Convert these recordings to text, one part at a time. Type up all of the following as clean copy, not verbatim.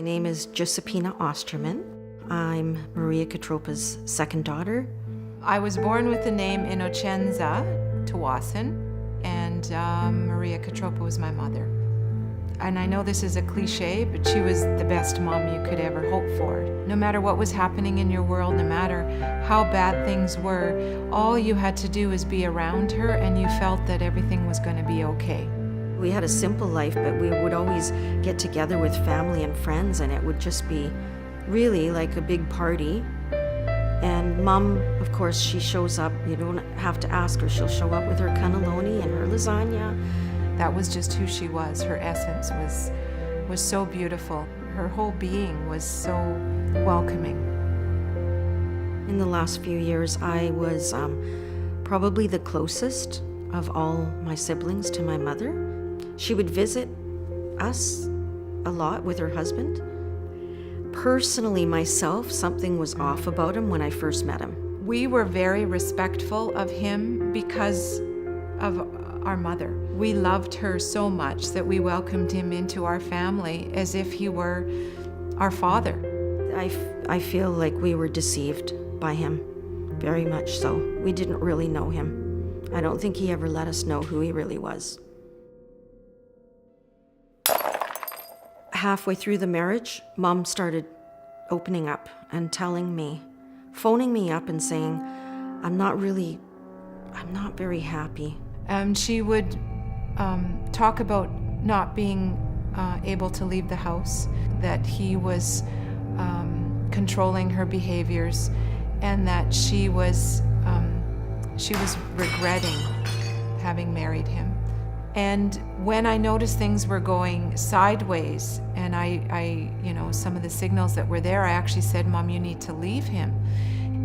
name is Giuseppina Osterman. I'm Maria Katropa's second daughter. I was born with the name Innocenza Tawasin, and Maria Katropa was my mother. And I know this is a cliche, but she was the best mom you could ever hope for. No matter what was happening in your world, no matter how bad things were, all you had to do was be around her and you felt that everything was going to be okay. We had a simple life, but we would always get together with family and friends, and it would just be really like a big party. And Mom, of course, she shows up. You don't have to ask her. She'll show up with her cannelloni and her lasagna. That was just who she was. Her essence was so beautiful. Her whole being was so welcoming. In the last few years, I was probably the closest of all my siblings to my mother. She would visit us a lot with her husband. Personally, myself, something was off about him when I first met him. We were very respectful of him because of our mother. We loved her so much that we welcomed him into our family as if he were our father. I feel like we were deceived by him, very much so. We didn't really know him. I don't think he ever let us know who he really was. Halfway through the marriage, Mom started opening up and telling me, phoning me up and saying, I'm not very happy. She would talk about not being able to leave the house, that he was controlling her behaviors, and that she was regretting having married him. And when I noticed things were going sideways, and I some of the signals that were there, I actually said, Mom, you need to leave him.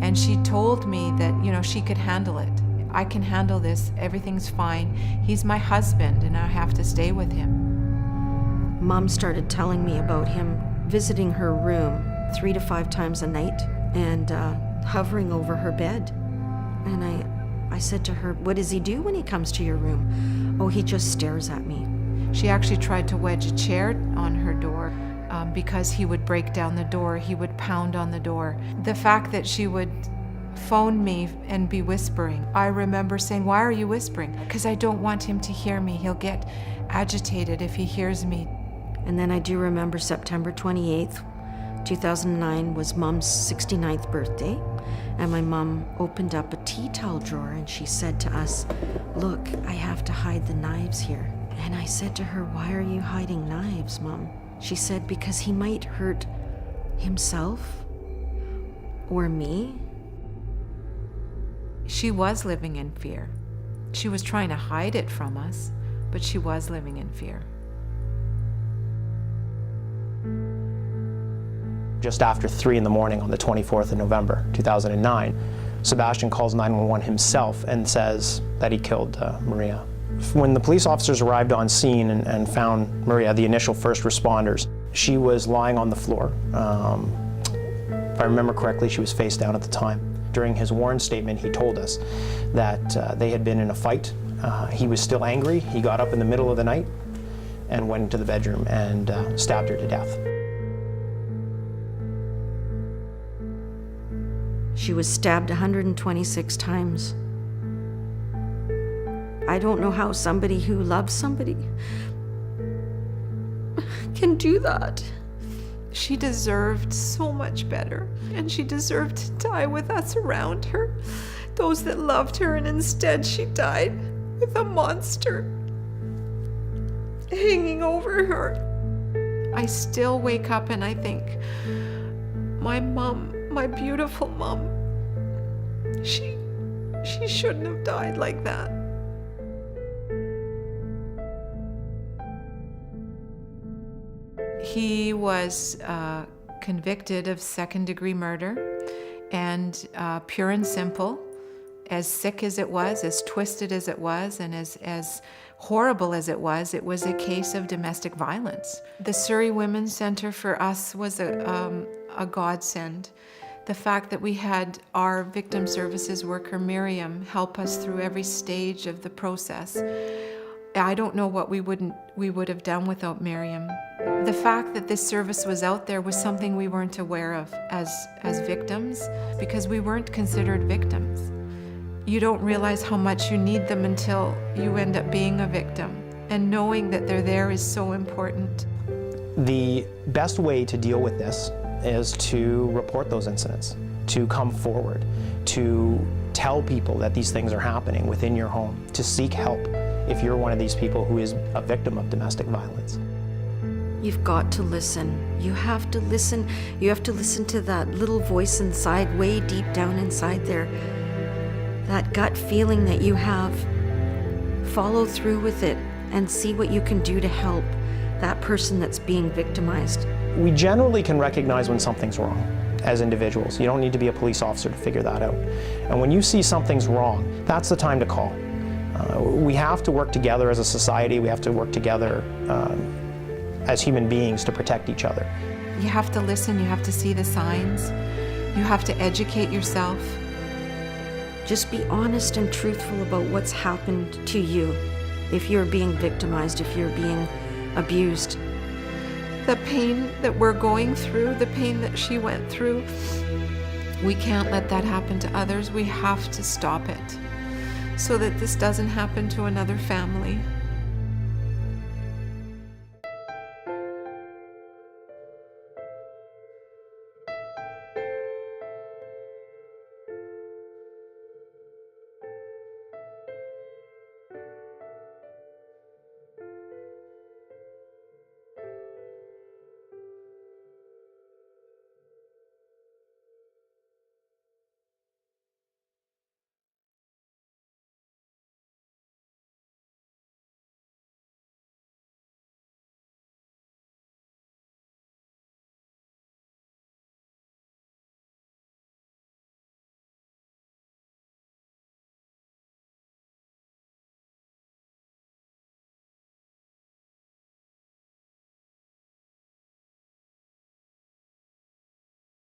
And she told me that, she could handle it. I can handle this, everything's fine. He's my husband and I have to stay with him. Mom started telling me about him visiting her room 3 to 5 times a night and hovering over her bed. And I said to her, what does he do when he comes to your room? Oh, he just stares at me. She actually tried to wedge a chair on her door because he would break down the door, he would pound on the door. The fact that she would phone me and be whispering, I remember saying, why are you whispering? Because I don't want him to hear me. He'll get agitated if he hears me. And then I do remember September 28th, 2009 was Mom's 69th birthday. And my mom opened up a tea towel drawer and she said to us, look, I have to hide the knives here. And I said to her, why are you hiding knives, Mom? She said, because he might hurt himself or me. She was living in fear. She was trying to hide it from us, but she was living in fear. Just after 3 in the morning on the 24th of November, 2009, Sebastian calls 911 himself and says that he killed Maria. When the police officers arrived on scene and found Maria, the initial first responders, she was lying on the floor. If I remember correctly, she was face down at the time. During his warrant statement, he told us that they had been in a fight. He was still angry. He got up in the middle of the night and went into the bedroom and stabbed her to death. She was stabbed 126 times. I don't know how somebody who loves somebody can do that. She deserved so much better, and she deserved to die with us around her, those that loved her, and instead she died with a monster hanging over her. I still wake up and I think, my mom, my beautiful mom, she shouldn't have died like that. He was convicted of second-degree murder, and pure and simple, as sick as it was, as twisted as it was, and as horrible as it was a case of domestic violence. The Surrey Women's Centre for us was a godsend. The fact that we had our victim services worker, Miriam, help us through every stage of the process. I don't know what we would have done without Miriam. The fact that this service was out there was something we weren't aware of as victims, because we weren't considered victims. You don't realize how much you need them until you end up being a victim. And knowing that they're there is so important. The best way to deal with this is to report those incidents, to come forward, to tell people that these things are happening within your home, to seek help if you're one of these people who is a victim of domestic violence. You've got to listen. You have to listen. You have to listen to that little voice inside, way deep down inside there. That gut feeling that you have. Follow through with it and see what you can do to help that person that's being victimized. We generally can recognize when something's wrong as individuals. You don't need to be a police officer to figure that out. And when you see something's wrong, that's the time to call. We have to work together as a society. We have to work together as human beings to protect each other. You have to listen, you have to see the signs, you have to educate yourself. Just be honest and truthful about what's happened to you. If you're being victimized, if you're being abused. The pain that we're going through, the pain that she went through, we can't let that happen to others. We have to stop it so that this doesn't happen to another family.